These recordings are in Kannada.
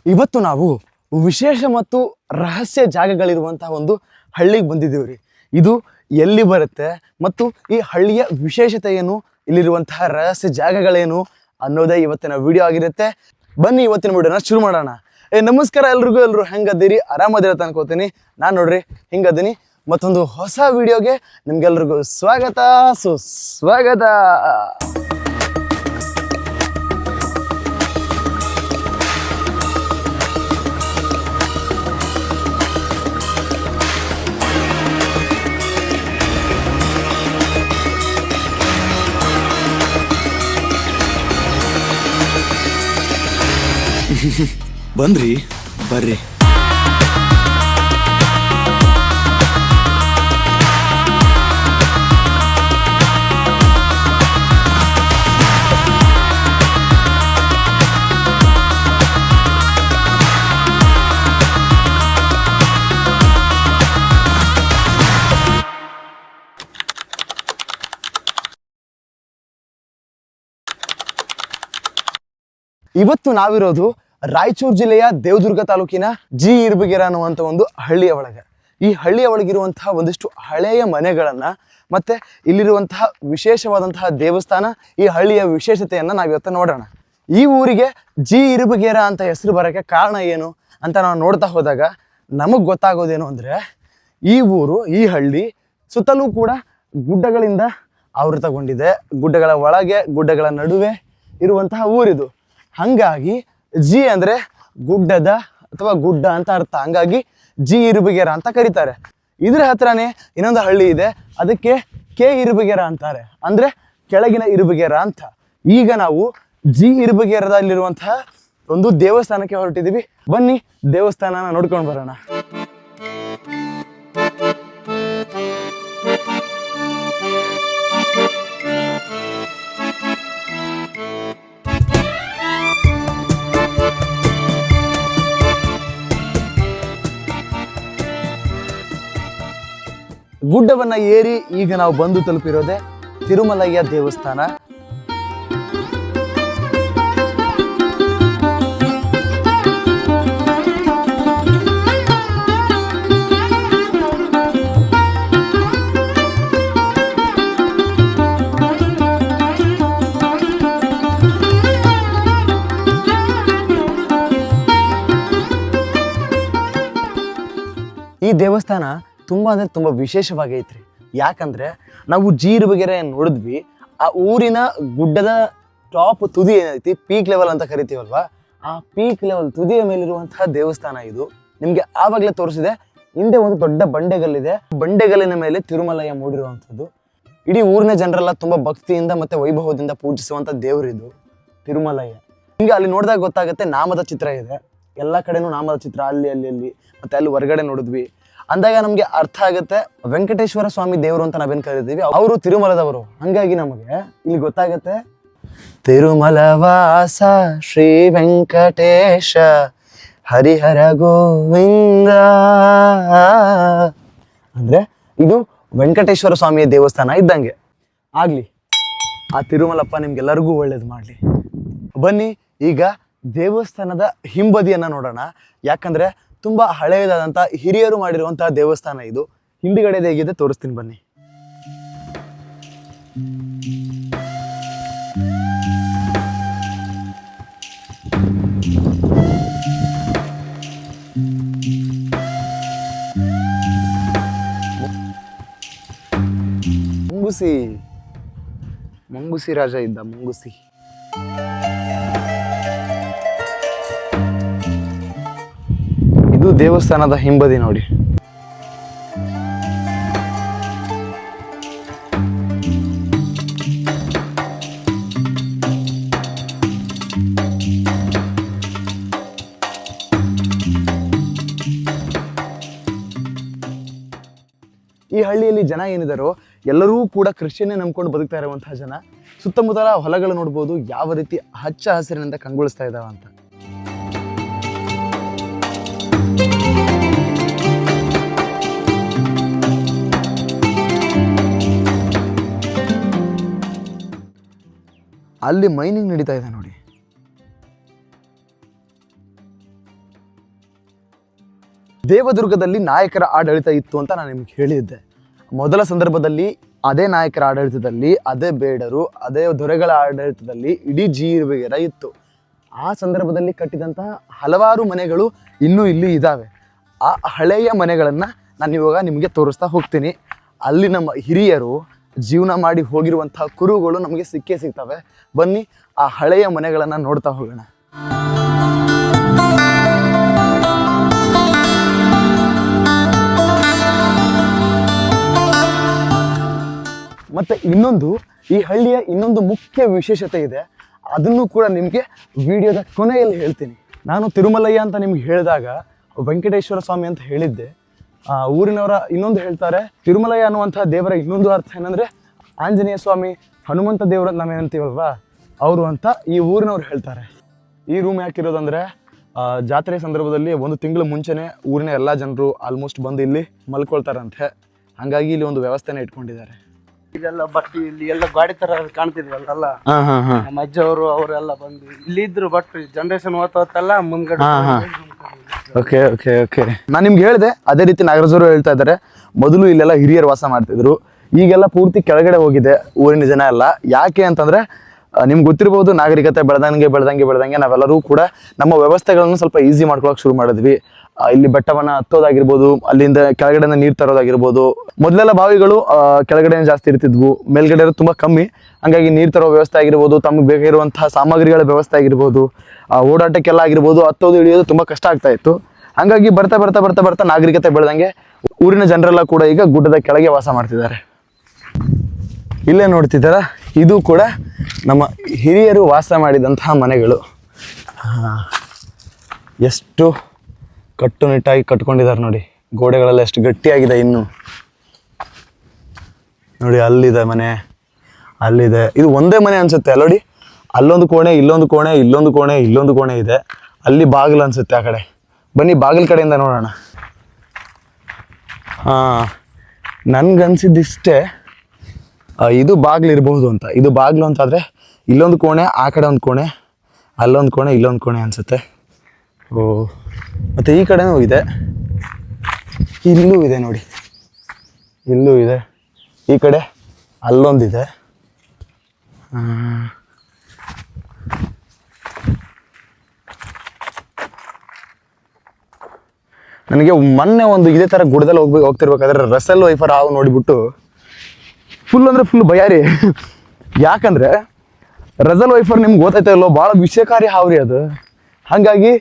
ಇವತ್ತು ನಾವು ವಿಶೇಷ ಮತ್ತು ರಹಸ್ಯ ಜಾಗಗಳಿರುವಂತಹ ಒಂದು ಹಳ್ಳಿಗೆ ಬಂದಿದ್ದೀವ್ರಿ. ಇದು ಎಲ್ಲಿ ಬರುತ್ತೆ ಮತ್ತು ಈ ಹಳ್ಳಿಯ ವಿಶೇಷತೆ ಏನು, ಇಲ್ಲಿರುವಂತಹ ರಹಸ್ಯ ಜಾಗಗಳೇನು ಅನ್ನೋದೇ ಇವತ್ತಿನ ವಿಡಿಯೋ ಆಗಿರುತ್ತೆ. ಬನ್ನಿ ಇವತ್ತಿನ ವಿಡಿಯೋನ ಶುರು ಮಾಡೋಣ. ನಮಸ್ಕಾರ ಎಲ್ರಿಗೂ. ಎಲ್ಲರೂ ಹೆಂಗದ್ದೀರಿ? ಆರಾಮದಿರತ್ತೆ ಅನ್ಕೋತೀನಿ. ನಾನು ನೋಡ್ರಿ ಹಿಂಗದೀನಿ. ಮತ್ತೊಂದು ಹೊಸ ವಿಡಿಯೋಗೆ ನಿಮ್ಗೆಲ್ರಿಗೂ ಸ್ವಾಗತ, ಸುಸ್ವಾಗತ. ಬಂದ್ರಿ, ಬರ್ರಿ. ಇವತ್ತು ನಾವಿರೋದು ರಾಯಚೂರು ಜಿಲ್ಲೆಯ ದೇವದುರ್ಗ ತಾಲೂಕಿನ ಜಿ ಇರ್ಬಗೆರೆ ಅನ್ನುವಂಥ ಒಂದು ಹಳ್ಳಿಯ ಒಳಗೆ. ಈ ಹಳ್ಳಿಯ ಒಳಗಿರುವಂತಹ ಒಂದಿಷ್ಟು ಹಳೆಯ ಮನೆಗಳನ್ನ ಮತ್ತೆ ಇಲ್ಲಿರುವಂತಹ ವಿಶೇಷವಾದಂತಹ ದೇವಸ್ಥಾನ, ಈ ಹಳ್ಳಿಯ ವಿಶೇಷತೆಯನ್ನ ನಾವಿವತ್ತು ನೋಡೋಣ. ಈ ಊರಿಗೆ ಜಿ ಇರ್ಬಗೆರೆ ಅಂತ ಹೆಸರು ಬರೋಕ್ಕೆ ಕಾರಣ ಏನು ಅಂತ ನಾವು ನೋಡ್ತಾ ಹೋದಾಗ ನಮಗೆ ಗೊತ್ತಾಗೋದೇನು ಅಂದರೆ, ಈ ಊರು, ಈ ಹಳ್ಳಿ ಸುತ್ತಲೂ ಕೂಡ ಗುಡ್ಡಗಳಿಂದ ಆವೃತಗೊಂಡಿದೆ. ಗುಡ್ಡಗಳ ಒಳಗೆ, ಗುಡ್ಡಗಳ ನಡುವೆ ಇರುವಂತಹ ಊರಿದು. ಹಾಗಾಗಿ ಜಿ ಅಂದರೆ ಗುಡ್ಡದ ಅಥವಾ ಗುಡ್ಡ ಅಂತ ಅರ್ಥ. ಹಂಗಾಗಿ ಜಿ ಇರ್ಬಗೆರೆ ಅಂತ ಕರೀತಾರೆ. ಇದ್ರ ಹತ್ರನೇ ಇನ್ನೊಂದು ಹಳ್ಳಿ ಇದೆ, ಅದಕ್ಕೆ ಕೆ ಇರ್ಬಗೆರೆ ಅಂತಾರೆ, ಅಂದ್ರೆ ಕೆಳಗಿನ ಇರ್ಬಗೆರೆ ಅಂತ. ಈಗ ನಾವು ಜಿ ಇರ್ಬಗೆರೆದಲ್ಲಿರುವಂತಹ ಒಂದು ದೇವಸ್ಥಾನಕ್ಕೆ ಹೊರಟಿದ್ದೀವಿ. ಬನ್ನಿ ದೇವಸ್ಥಾನನ ನೋಡ್ಕೊಂಡು ಬರೋಣ. ಗುಡ್ಡವನ್ನ ಏರಿ ಈಗ ನಾವು ಬಂದು ತಲುಪಿರೋದೆ ತಿರುಮಲಯ್ಯ ದೇವಸ್ಥಾನ. ಈ ದೇವಸ್ಥಾನ ತುಂಬ ಅಂದರೆ ತುಂಬ ವಿಶೇಷವಾಗೈತ್ರಿ. ಯಾಕಂದರೆ ನಾವು ಜಿ ಇರ್ಬಗೆರೆ ನೋಡಿದ್ವಿ, ಆ ಊರಿನ ಗುಡ್ಡದ ಟಾಪ್ ತುದಿ ಏನೈತಿ, ಪೀಕ್ ಲೆವೆಲ್ ಅಂತ ಕರಿತೀವಲ್ವಾ, ಆ ಪೀಕ್ ಲೆವೆಲ್ ತುದಿಯ ಮೇಲಿರುವಂತಹ ದೇವಸ್ಥಾನ ಇದು. ನಿಮಗೆ ಆವಾಗಲೇ ತೋರಿಸಿದೆ. ಹಿಂದೆ ಒಂದು ದೊಡ್ಡ ಬಂಡೆಗಲ್ಲಿದೆ, ಬಂಡೆಗಲ್ಲಿನ ಮೇಲೆ ತಿರುಮಲಯ್ಯ ಮೂಡಿರುವಂಥದ್ದು. ಇಡೀ ಊರಿನ ಜನರೆಲ್ಲ ತುಂಬ ಭಕ್ತಿಯಿಂದ ಮತ್ತು ವೈಭವದಿಂದ ಪೂಜಿಸುವಂಥ ದೇವರಿದು ತಿರುಮಲಯ್ಯ. ನಿಮಗೆ ಅಲ್ಲಿ ನೋಡಿದಾಗ ಗೊತ್ತಾಗುತ್ತೆ, ನಾಮದ ಚಿತ್ರ ಇದೆ ಎಲ್ಲ ಕಡೆನೂ, ನಾಮದ ಚಿತ್ರ ಅಲ್ಲಿ ಮತ್ತು ಅಲ್ಲಿ ಹೊರಗಡೆ ನೋಡಿದ್ವಿ ಅಂದಾಗ ನಮಗೆ ಅರ್ಥ ಆಗುತ್ತೆ, ವೆಂಕಟೇಶ್ವರ ಸ್ವಾಮಿ ದೇವರು ಅಂತ ನಾವೇನು ಕರಿತೀವಿ, ಅವರು ತಿರುಮಲದವರು. ಹಂಗಾಗಿ ನಮಗೆ ಇಲ್ಲಿ ಗೊತ್ತಾಗತ್ತೆ, ತಿರುಮಲ ವಾಸ ಶ್ರೀ ವೆಂಕಟೇಶ ಹರಿಹರ ಗೋವಿಂದ. ಅಂದ್ರೆ ಇದು ವೆಂಕಟೇಶ್ವರ ಸ್ವಾಮಿಯ ದೇವಸ್ಥಾನ ಇದ್ದಂಗೆ. ಆಗ್ಲಿ, ಆ ತಿರುಮಲಪ್ಪ ನಿಮ್ಗೆಲ್ಲರಿಗೂ ಒಳ್ಳೇದು ಮಾಡಲಿ. ಬನ್ನಿ ಈಗ ದೇವಸ್ಥಾನದ ಹಿಂಬದಿಯನ್ನ ನೋಡೋಣ. ಯಾಕಂದ್ರೆ ತುಂಬಾ ಹಳೆಯದಾದಂಥ ಹಿರಿಯರು ಮಾಡಿರುವಂತಹ ದೇವಸ್ಥಾನ ಇದು. ಹಿಂದಿಗಡೆ ಹೇಗಿದೆ ತೋರಿಸ್ತೀನಿ ಬನ್ನಿ. ಮಂಗುಸಿ ರಾಜ ಇದ್ದ, ಮಂಗುಸಿ. ಇದು ದೇವಸ್ಥಾನದ ಹಿಂಬದಿ ನೋಡಿ. ಈ ಹಳ್ಳಿಯಲ್ಲಿ ಜನ ಏನಿದಾರೋ ಎಲ್ಲರೂ ಕೂಡ ಕ್ರಿಶ್ಚಿಯನ್ನೇ ನಂಬ್ಕೊಂಡು ಬದುಕ್ತಾ ಇರುವಂತಹ ಜನ. ಸುತ್ತಮುತ್ತಲ ಹೊಲಗಳು ನೋಡ್ಬೋದು ಯಾವ ರೀತಿ ಹಚ್ಚ ಹಸಿರಿನಿಂದ ಕಂಗೊಳಿಸ್ತಾ ಇದಾವ ಅಂತ. ಅಲ್ಲಿ ಮೈನಿಂಗ್ ನಡೀತಾ ಇದೆ ನೋಡಿ. ದೇವದುರ್ಗದಲ್ಲಿ ನಾಯಕರ ಆಡಳಿತ ಇತ್ತು ಅಂತ ನಾನು ನಿಮ್ಗೆ ಹೇಳಿದ್ದೆ. ಮೊದಲ ಸಂದರ್ಭದಲ್ಲಿ ಅದೇ ನಾಯಕರ ಆಡಳಿತದಲ್ಲಿ, ಅದೇ ಬೇಡರು, ಅದೇ ದೊರೆಗಳ ಆಡಳಿತದಲ್ಲಿ ಇಡೀ ಜಿ ಇರುಬೆಗೆರೆ ಇತ್ತು. ಆ ಸಂದರ್ಭದಲ್ಲಿ ಕಟ್ಟಿದಂತಹ ಹಲವಾರು ಮನೆಗಳು ಇನ್ನೂ ಇಲ್ಲಿ ಇದ್ದಾವೆ. ಆ ಹಳೆಯ ಮನೆಗಳನ್ನು ನಾನು ಇವಾಗ ನಿಮಗೆ ತೋರಿಸ್ತಾ ಹೋಗ್ತೀನಿ. ಅಲ್ಲಿ ನಮ್ಮ ಹಿರಿಯರು ಜೀವನ ಮಾಡಿ ಹೋಗಿರುವಂತಹ ಕುರುಗಳು ನಮಗೆ ಸಿಕ್ಕೇ ಸಿಗ್ತವೆ. ಬನ್ನಿ ಆ ಹಳೆಯ ಮನೆಗಳನ್ನು ನೋಡ್ತಾ ಹೋಗೋಣ. ಮತ್ತು ಈ ಹಳ್ಳಿಯ ಇನ್ನೊಂದು ಮುಖ್ಯ ವಿಶೇಷತೆ ಇದೆ. ಅದನ್ನು ಕೂಡ ನಿಮಗೆ ವಿಡಿಯೋದ ಕೊನೆಯಲ್ಲಿ ಹೇಳ್ತೀನಿ. ನಾನು ತಿರುಮಲಯ್ಯ ಅಂತ ನಿಮ್ಗೆ ಹೇಳಿದಾಗ ವೆಂಕಟೇಶ್ವರ ಸ್ವಾಮಿ ಅಂತ ಹೇಳಿದ್ದೆ. ಊರಿನವರ ಇನ್ನೊಂದು ಹೇಳ್ತಾರೆ, ತಿರುಮಲಯ್ಯ ಅನ್ನುವಂಥ ದೇವರ ಇನ್ನೊಂದು ಅರ್ಥ ಏನಂದರೆ ಆಂಜನೇಯ ಸ್ವಾಮಿ, ಹನುಮಂತ ದೇವರು ಅಂತ ನಾವೇನಂತೀವಲ್ವಾ ಅವರು ಅಂತ ಈ ಊರಿನವ್ರು ಹೇಳ್ತಾರೆ. ಈ ರೂಮ್ ಯಾಕಿರೋದಂದರೆ ಜಾತ್ರೆ ಸಂದರ್ಭದಲ್ಲಿ 1 ತಿಂಗಳು ಮುಂಚೆನೇ ಊರಿನ ಎಲ್ಲ ಜನರು ಆಲ್ಮೋಸ್ಟ್ ಬಂದು ಇಲ್ಲಿ ಮಲ್ಕೊಳ್ತಾರಂತೆ. ಹಾಗಾಗಿ ಇಲ್ಲಿ ಒಂದು ವ್ಯವಸ್ಥೆನ ಇಟ್ಕೊಂಡಿದ್ದಾರೆ. ಇದೆಲ್ಲ ಬಟ್ ಇಲ್ಲಿ ಎಲ್ಲ ಗಾಡಿ ತರ ಕಾಣ್ತಿದ್ವಲ್ಲ, ನಮ್ಮ ಅಜ್ಜವರು ಅವರೆಲ್ಲ ಬಂದು ಇಲ್ಲಿ ಇದ್ರು. ಬಟ್ ಜನರೇಷನ್ ಓದ್ತಲ್ಲ ಮುಂದ್ಗಡೆ. ಓಕೆ ಓಕೆ ಓಕೆ ನಾನು ನಿಮ್ಗೆ ಹೇಳಿದೆ, ಅದೇ ರೀತಿ ನಾಗರಾಜರು ಹೇಳ್ತಾ ಇದ್ದಾರೆ, ಮೊದಲು ಇಲ್ಲೆಲ್ಲ ಹಿರಿಯರು ವಾಸ ಮಾಡ್ತಿದ್ರು, ಈಗೆಲ್ಲ ಪೂರ್ತಿ ಕೆಳಗಡೆ ಹೋಗಿದೆ ಊರಿನ ಜನ ಎಲ್ಲ. ಯಾಕೆ ಅಂತಂದ್ರೆ ನಿಮ್ಗೆ ಗೊತ್ತಿರ್ಬೋದು, ನಾಗರಿಕತೆ ಬೆಳೆದಂಗೆ ನಾವೆಲ್ಲರೂ ಕೂಡ ನಮ್ಮ ವ್ಯವಸ್ಥೆಗಳನ್ನು ಸ್ವಲ್ಪ ಈಸಿ ಮಾಡ್ಕೊಳಕ್ಕೆ ಶುರು ಮಾಡಿದ್ವಿ. ಇಲ್ಲಿ ಬೆಟ್ಟವನ್ನ ಹತ್ತೋದಾಗಿರ್ಬೋದು, ಅಲ್ಲಿಂದ ಕೆಳಗಡೆಯಿಂದ ನೀರು ತರೋದಾಗಿರ್ಬೋದು. ಮೊದಲೆಲ್ಲ ಬಾವಿಗಳು ಕೆಳಗಡೆ ಜಾಸ್ತಿ ಇರ್ತಿದ್ವು, ಮೇಲ್ಗಡೆ ಇರೋದು ತುಂಬ ಕಮ್ಮಿ. ಹಂಗಾಗಿ ನೀರು ತರೋ ವ್ಯವಸ್ಥೆ ಆಗಿರ್ಬೋದು, ತಮಗೆ ಬೇಕಾಗಿರುವಂತಹ ಸಾಮಗ್ರಿಗಳ ವ್ಯವಸ್ಥೆ ಆಗಿರ್ಬೋದು, ಓಡಾಟಕ್ಕೆಲ್ಲ ಆಗಿರ್ಬೋದು, ಹತ್ತೋದು ಇಳಿಯೋದು ತುಂಬ ಕಷ್ಟ ಆಗ್ತಾ ಇತ್ತು. ಹಾಗಾಗಿ ಬರ್ತಾ ನಾಗರಿಕತೆ ಬೆಳೆದಂಗೆ ಊರಿನ ಜನರೆಲ್ಲ ಕೂಡ ಈಗ ಗುಡ್ಡದ ಕೆಳಗೆ ವಾಸ ಮಾಡ್ತಿದ್ದಾರೆ. ಇಲ್ಲೇ ನೋಡ್ತಿದ್ದಾರ, ಇದು ಕೂಡ ನಮ್ಮ ಹಿರಿಯರು ವಾಸ ಮಾಡಿದಂತಹ ಮನೆಗಳು. ಎಷ್ಟು ಕಟ್ಟುನಿಟ್ಟಾಗಿ ಕಟ್ಕೊಂಡಿದ್ದಾರೆ ನೋಡಿ, ಗೋಡೆಗಳೆಲ್ಲ ಎಷ್ಟು ಗಟ್ಟಿಯಾಗಿದೆ. ಇನ್ನು ನೋಡಿ, ಅಲ್ಲಿದೆ ಮನೆ, ಅಲ್ಲಿದೆ. ಇದು ಒಂದೇ ಮನೆ ಅನ್ಸುತ್ತೆ ನೋಡಿ. ಅಲ್ಲೊಂದು ಕೋಣೆ, ಇಲ್ಲೊಂದು ಕೋಣೆ, ಇಲ್ಲೊಂದು ಕೋಣೆ, ಇಲ್ಲೊಂದು ಕೋಣೆ ಇದೆ. ಅಲ್ಲಿ ಬಾಗಿಲು ಅನ್ಸುತ್ತೆ ಆ ಕಡೆ. ಬನ್ನಿ ಬಾಗಿಲು ಕಡೆಯಿಂದ ನೋಡೋಣ. ನನ್ಗನ್ಸಿದ್ದಿಷ್ಟೇ ಇದು ಬಾಗಿಲು ಇರಬಹುದು ಅಂತ. ಇದು ಬಾಗಿಲು ಅಂತಾದರೆ ಇಲ್ಲೊಂದು ಕೋಣೆ, ಆ ಕಡೆ ಒಂದು ಕೋಣೆ, ಅಲ್ಲೊಂದು ಕೋಣೆ, ಇಲ್ಲೊಂದು ಕೋಣೆ ಅನಿಸುತ್ತೆ. ಓ, ಮತ್ತು ಈ ಕಡೆನೂ ಇದೆ, ಇಲ್ಲೂ ಇದೆ ನೋಡಿ, ಇಲ್ಲೂ ಇದೆ. ಈ ಕಡೆ ಅಲ್ಲೊಂದಿದೆ. ನನಗೆ ಮೊನ್ನೆ ಒಂದು ಇದೇ ಥರ ಗುಡ್ಡದಲ್ಲಿ ಹೋಗ್ತಿರ್ಬೇಕಾದ್ರೆ ರಸಲ್ ವೈಫರ್ ಹಾವು ನೋಡಿಬಿಟ್ಟು ಫುಲ್ ಭಯ ರೀ. ಯಾಕಂದರೆ ರಸಲ್ ವೈಫರ್ ನಿಮ್ಗೆ ಗೊತ್ತೈತೆ ಇಲ್ಲೋ, ಭಾಳ ವಿಷಕಾರಿ ಹಾವ್ರಿ ಅದು. ಹಾಗಾಗಿ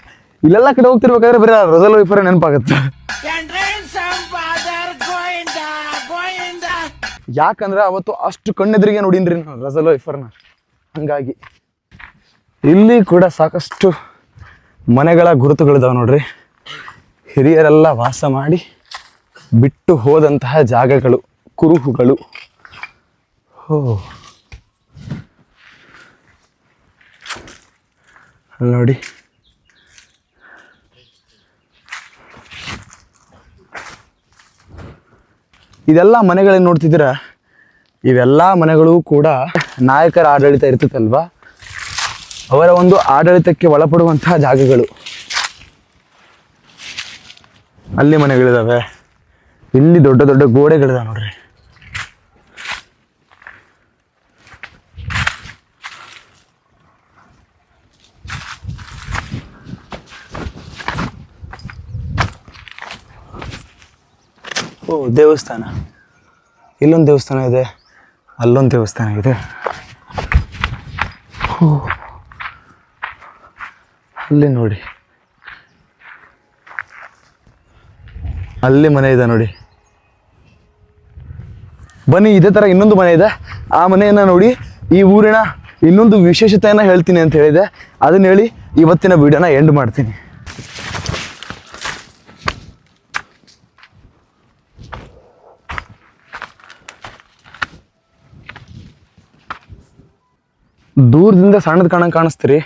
ಇಲ್ಲೆಲ್ಲ ಕಡೆ ಹೋಗ್ತಿರ್ಬೇಕಾದ್ರೆ ಬರೀ ರಸಲ್ ವೈಫರ್ ನೆನಪಾಗತ್ತೆ. ಯಾಕಂದ್ರೆ ಅವತ್ತು ಅಷ್ಟು ಕಣ್ಣೆದ್ರಿಗೆ ನೋಡಿನ್ರಿ ನಾನು ರಸಲ್ ವೈಫರ್ನ. ಹಂಗಾಗಿ ಇಲ್ಲಿ ಕೂಡ ಸಾಕಷ್ಟು ಮನೆಗಳ ಗುರುತುಗಳಿದಾವೆ ನೋಡ್ರಿ. ಹಿರಿಯರೆಲ್ಲ ವಾಸ ಮಾಡಿ ಬಿಟ್ಟು ಹೋದಂತಹ ಜಾಗಗಳು, ಕುರುಹುಗಳು. ಅಲ್ಲಿ ನೋಡಿ, ಇದೆಲ್ಲ ಮನೆಗಳೇನು ನೋಡ್ತಿದ್ದೀರಾ, ಇವೆಲ್ಲ ಮನೆಗಳು ಕೂಡ ನಾಯಕರ ಆಡಳಿತ ಇರ್ತೈತಲ್ವಾ, ಅವರ ಒಂದು ಆಡಳಿತಕ್ಕೆ ಒಳಪಡುವಂತಹ ಜಾಗಗಳು. ಅಲ್ಲಿ ಮನೆಗಳಿದಾವೆ, ಇಲ್ಲಿ ದೊಡ್ಡ ದೊಡ್ಡ ಗೋಡೆಗಳಿದಾವೆ ನೋಡ್ರಿ. ಓ, ದೇವಸ್ಥಾನ. ಇಲ್ಲೊಂದು ದೇವಸ್ಥಾನ ಇದೆ, ಅಲ್ಲೊಂದು ದೇವಸ್ಥಾನ ಇದೆ. ಅಲ್ಲಿ ನೋಡಿ, ಅಲ್ಲಿ ಮನೆ ಇದೆ ನೋಡಿ. ಬನ್ನಿ, ಇದೇ ಥರ ಇನ್ನೊಂದು ಮನೆ ಇದೆ. ಆ ಮನೆಯನ್ನು ನೋಡಿ, ಈ ಊರಿನ ಇನ್ನೊಂದು ವಿಶೇಷತೆಯನ್ನು ಹೇಳ್ತೀನಿ ಅಂತ ಹೇಳಿದೆ. ಅದನ್ನ ಹೇಳಿ ಇವತ್ತಿನ ವಿಡಿಯೋನ ಎಂಡ್ ಮಾಡ್ತೀನಿ. ದೂರದಿಂದ ಸಣ್ಣದು ಕಾಣಿಸ್ತೀರಿ,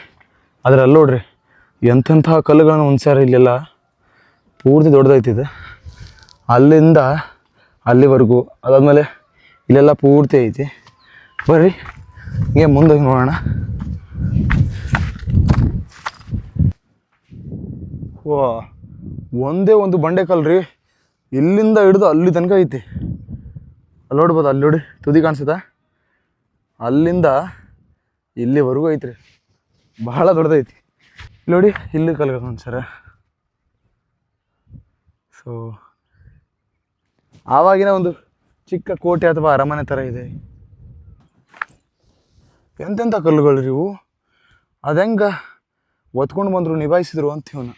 ಆದರೆ ಅಲ್ಲಿ ನೋಡ್ರಿ ಎಂತೆಂಥ ಕಲ್ಲುಗಳನ್ನು ಹೊಂದ್ಸ್ಯಾರ. ಇಲ್ಲೆಲ್ಲ ಪೂರ್ತಿ ದೊಡ್ಡದೈತಿದೆ, ಅಲ್ಲಿಂದ ಅಲ್ಲಿವರೆಗೂ. ಅದಾದಮೇಲೆ ಇಲ್ಲೆಲ್ಲ ಪೂರ್ತಿ ಐತಿ. ಬರ್ರಿ ಹಿಂಗೆ ಮುಂದೆ ನೋಡೋಣ. ವಾ, ಒಂದೇ ಒಂದು ಬಂಡೆಕಲ್ ರೀ, ಇಲ್ಲಿಂದ ಹಿಡಿದು ಅಲ್ಲಿ ತನಕ ಐತಿ. ಅಲ್ಲಿ ನೋಡ್ಬೋದು, ಅಲ್ಲಿ ನೋಡಿ ತುದಿ ಕಾಣಿಸುತ್ತಾ, ಅಲ್ಲಿಂದ ಇಲ್ಲಿವರೆಗೂ ಐತ್ರಿ, ಬಹಳ ದೊಡ್ಡದೈತಿ. ನೋಡಿ ಇಲ್ಲಿ ಕಲ್ಕೊಂಡು ಸರ. ಸೊ ಆವಾಗಿನ ಒಂದು ಚಿಕ್ಕ ಕೋಟೆ ಅಥವಾ ಅರಮನೆ ಥರ ಇದೆ. ಎಂತೆಂಥ ಕಲ್ಲುಗಳು ರೀ ಇವು, ಅದೆಂಗ ಒತ್ಕೊಂಡು ಬಂದರು, ನಿಭಾಯಿಸಿದ್ರು ಅಂತ ಇವನ್ನ.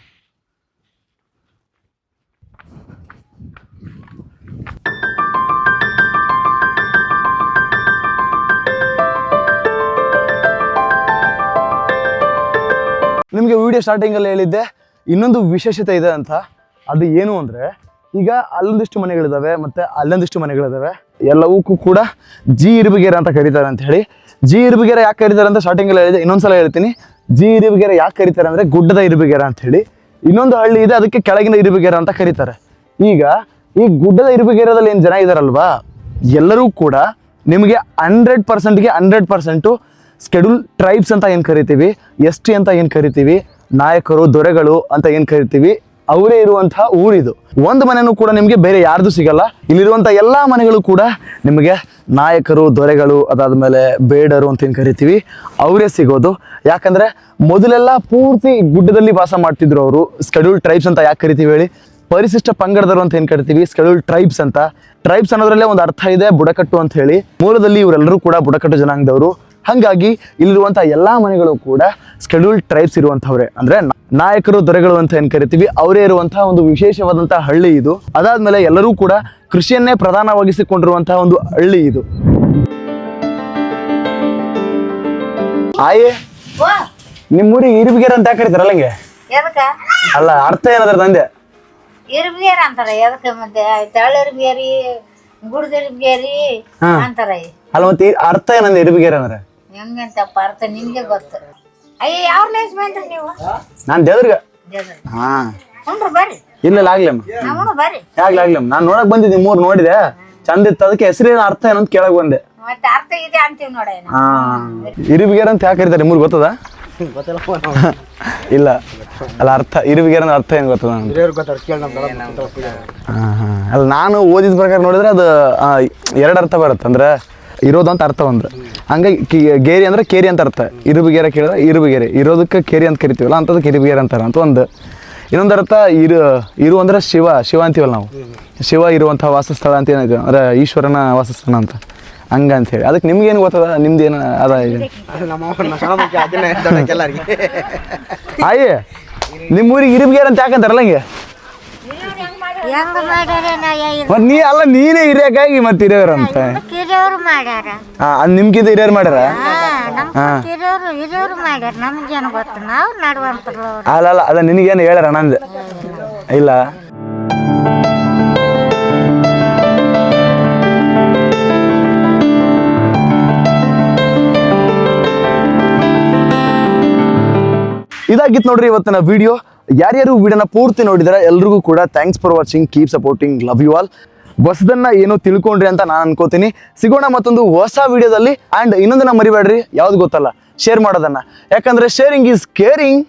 ನಿಮಗೆ ವಿಡಿಯೋ ಸ್ಟಾರ್ಟಿಂಗಲ್ಲಿ ಹೇಳಿದ್ದೆ ಇನ್ನೊಂದು ವಿಶೇಷತೆ ಇದೆ ಅಂತ. ಅದು ಏನು ಅಂದರೆ, ಈಗ ಅಲ್ಲೊಂದಿಷ್ಟು ಮನೆಗಳಿದ್ದಾವೆ ಮತ್ತು ಅಲ್ಲೊಂದಿಷ್ಟು ಮನೆಗಳಿದ್ದಾವೆ. ಎಲ್ಲವಕ್ಕೂ ಕೂಡ ಜಿ ಇರುಬಗೆರೆ ಅಂತ ಕರೀತಾರೆ ಅಂತ ಹೇಳಿ. ಜಿ ಇರುಬಗೆರೆ ಯಾಕೆ ಕರೀತಾರೆ ಅಂತ ಸ್ಟಾರ್ಟಿಂಗಲ್ಲಿ ಹೇಳಿದೆ, ಇನ್ನೊಂದ್ಸಲ ಹೇಳ್ತೀನಿ. ಜಿ ಇರುಬಗೆರೆ ಯಾಕೆ ಕರೀತಾರೆ ಅಂದರೆ ಗುಡ್ಡದ ಇರುಬಗೆರೆ ಅಂತ ಹೇಳಿ. ಇನ್ನೊಂದು ಹಳ್ಳಿ ಇದೆ, ಅದಕ್ಕೆ ಕೆಳಗಿನ ಇರುಬಗೆರೆ ಅಂತ ಕರೀತಾರೆ. ಈಗ ಈ ಗುಡ್ಡದ ಇರುಬಗೆರೆದಲ್ಲಿ ಏನು ಜನ ಇದ್ದಾರಲ್ವಾ, ಎಲ್ಲರೂ ಕೂಡ ನಿಮಗೆ 100%ಗೆ 100% ಸ್ಕೆಡ್ಯೂಲ್ ಟ್ರೈಬ್ಸ್ ಅಂತ ಏನು ಕರಿತೀವಿ, ST ಅಂತ ಏನು ಕರಿತೀವಿ, ನಾಯಕರು ದೊರೆಗಳು ಅಂತ ಏನು ಕರಿತೀವಿ, ಅವರೇ ಇರುವಂತಹ ಊರಿದು. ಒಂದು ಮನೆಯೂ ಕೂಡ ನಿಮಗೆ ಬೇರೆ ಯಾರ್ದು ಸಿಗಲ್ಲ. ಇಲ್ಲಿರುವಂಥ ಎಲ್ಲ ಮನೆಗಳು ಕೂಡ ನಿಮಗೆ ನಾಯಕರು ದೊರೆಗಳು, ಅದಾದಮೇಲೆ ಬೇಡರು ಅಂತ ಏನು ಕರಿತೀವಿ, ಅವರೇ ಸಿಗೋದು. ಯಾಕಂದರೆ ಮೊದಲೆಲ್ಲ ಪೂರ್ತಿ ಗುಡ್ಡದಲ್ಲಿ ವಾಸ ಮಾಡ್ತಿದ್ರು ಅವರು. ಸ್ಕೆಡ್ಯೂಲ್ ಟ್ರೈಬ್ಸ್ ಅಂತ ಯಾಕೆ ಕರಿತೀವಿ ಹೇಳಿ, ಪರಿಶಿಷ್ಟ ಪಂಗಡದವರು ಅಂತ ಏನು ಕರಿತೀವಿ, ಸ್ಕೆಡ್ಯೂಲ್ ಟ್ರೈಬ್ಸ್ ಅಂತ. ಟ್ರೈಬ್ಸ್ ಅನ್ನೋದ್ರಲ್ಲೇ ಒಂದು ಅರ್ಥ ಇದೆ, ಬುಡಕಟ್ಟು ಅಂತ ಹೇಳಿ. ಮೂಲದಲ್ಲಿ ಇವರೆಲ್ಲರೂ ಕೂಡ ಬುಡಕಟ್ಟು ಜನಾಂಗದವರು. ಹಾಗಾಗಿ ಇಲ್ಲಿರುವಂಥ ಎಲ್ಲ ಮನೆಗಳು ಕೂಡ ಸ್ಕೆಡ್ಯೂಲ್ ಟ್ರೈಬ್ಸ್ ಇರುವಂಥವ್ರೆ, ಅಂದರೆ ನಾಯಕರು ದೊರೆಗಳು ಅಂತ ಏನು ಕರಿತೀವಿ, ಅವರೇ ಇರುವಂತಹ ಒಂದು ವಿಶೇಷವಾದಂತಹ ಹಳ್ಳಿ ಇದು. ಅದಾದ್ಮೇಲೆ ಎಲ್ಲರೂ ಕೂಡ ಕೃಷಿಯನ್ನೇ ಪ್ರಧಾನವಾಗಿಸಿಕೊಂಡಿರುವಂತಹ ಒಂದು ಹಳ್ಳಿ ಇದು. ಆಯೇ ನಿಮ್ಮೂರಿಗೆ ಇರುಬಗೆರೆ ಅಂತ ಯಾಕೆ ಕರೀತಾರಲ್ಲ ಹಂಗೆ? ಅಲ್ಲ, ಅರ್ಥ ಏನಾದ್ರ ತಂದೆ? ಇರುಬಗೆರೆ ಅಂತಾರ. ಎದಕ್ಕೆ ಮತ್ತೆ ತೆಳ್ಳಿರುಬಗೆರಿ, ಗುಡ್ದಿರುಬಗೆರಿ ಅಂತಾರ. ಅಲ್ಲ, ಮತ್ತೆ ಅರ್ಥ ಏನಂದ್ರೆ ಇರುಬಗೆರೆ ಅಂದ್ರೆ? ಹೆಂಗಂತಪ್ಪ ಅರ್ಥ ನಿಮ್ಗೆ ಗೊತ್ತು. ಅಯ್ಯ ಯಾವ ಲೇಸ್ ಬಂದ್ರಿ ನೀವು? ನಾನು ದೇವ್ರಿಗೆ. ಹಾ ಹುನ್ರಿ ಬರ್ರಿ. ಇಲ್ಲ ಆಗ್ಲಮ್ಮ, ಅವನು ಬರ್ರಿ. ಆಗ್ಲಮ್ಮ, ನಾನು ನೋಡಕ್ ಬಂದಿದ್ದೆ, ಮೂರ್ ನೋಡಿದೆ, ಚಂದ ಇತ್ತು. ಅದಕ್ಕೆ ಹೆಸರೇನು ಅರ್ಥ ಏನಂತ ಕೇಳಕ್ ಬಂದೆ. ಮತ್ತೆ ಅರ್ಥ ಇದೆ ಅಂತೀವಿ ನೋಡ. ಹಾ, ಇರುಬಗೆರೆ ಅಂತ ಯಾಕೆ ಕರೀತಾರೆ ನಿಮ್ಗೆ ಗೊತ್ತದ? ಇಲ್ಲ ಅಲ್ಲ, ಅರ್ಥ ಇರುಬಗೆರೆ ಅಂದ್ರೆ ಅರ್ಥ ಏನ್ ಗೊತ್ತದ? ಅಲ್ಲ, ನಾನು ಓದಿದ ಪ್ರಕಾರ ನೋಡಿದ್ರೆ ಅದು 2 ಅರ್ಥ ಬರುತ್ತೆ. ಅಂದ್ರೆ ಇರೋದು ಅಂತ ಅರ್ಥ ಒಂದು. ಹಂಗಾಗಿ ಗೇರಿ ಅಂದ್ರೆ ಕೇರಿ ಅಂತ ಅರ್ಥ. ಇರುಬಗೆರೆ ಕೇಳಿದ್ರೆ ಇರುಬಗೆರೆ, ಇರೋದಕ್ಕೆ ಕೇರಿ ಅಂತ ಕರಿತೀವಲ್ಲ, ಅಂಥದಕ್ಕೆ ಇರುಬಗೆರೆ ಅಂತಾರೆ ಅಂತ ಒಂದು. ಇನ್ನೊಂದು ಅರ್ಥ ಇರು ಅಂದ್ರೆ ಶಿವ ಅಂತೀವಲ್ಲ ನಾವು. ಶಿವ ಇರುವಂಥ ವಾಸಸ್ಥಳ ಅಂತ ಏನಾಯ್ತು ಅಂದ್ರೆ ಈಶ್ವರನ ವಾಸಸ್ಥಾನ ಅಂತ, ಹಂಗ ಅಂತ ಹೇಳಿ. ಅದಕ್ಕೆ ನಿಮ್ಗೇನು ಗೊತ್ತದ? ನಿಮ್ದು ಏನು ಅದ? ಆಯೇ ನಿಮ್ಮೂರಿಗೆ ಇರುಬಗೆರೆ ಅಂತ ಯಾಕಂತಾರಲ್ಲ ಹಂಗೆ? ಮತ್ ನೀನೇ ಹಿರಿಯಾಗಿ ಮತ್ತೆ ಹಿರಿಯವ್ರ ಅಂತ. ಕಿರಿಯವ್ರು ಮಾಡ್ಯಾರ. ನಿಮ್ಗಿಂತ ಹಿರಿಯರು ಮಾಡ್ಯಾರ? ಹಿರಿಯವ್ರು ಮಾಡ್ಯಾರ, ನಮ್ಗೇನು ಗೊತ್ತು, ನಾವು ನಡುವಂತರು. ಅಲ್ಲ, ಅದ ನಿನಗೇನು ಹೇಳ್ಯಾರ ನಂದು? ಇಲ್ಲ. ಇದಾಗಿತ್ತು ನೋಡ್ರಿ ಇವತ್ತಿನ ವಿಡಿಯೋ. ಯಾರ್ಯಾರು ವಿಡಿಯೋನ ಪೂರ್ತಿ ನೋಡಿದಾರೆ ಎಲ್ರಿಗೂ ಕೂಡ thanks for watching, keep supporting, love you all. ಹೊಸದನ್ನ ಏನೋ ತಿಳ್ಕೊಂಡ್ರಿ ಅಂತ ನಾನು ಅನ್ಕೋತೀನಿ. ಸಿಗೋಣ ಮತ್ತೊಂದು ಹೊಸ ವಿಡಿಯೋದಲ್ಲಿ. ಆ್ಯಂಡ್ ಇನ್ನೊಂದನ್ನ ಮರಿಬೇಡ್ರಿ, ಯಾವ್ದು ಗೊತ್ತಲ್ಲ, ಶೇರ್ ಮಾಡೋದನ್ನ. ಯಾಕಂದ್ರೆ ಶೇರಿಂಗ್ ಈಸ್ ಕೇರಿಂಗ್.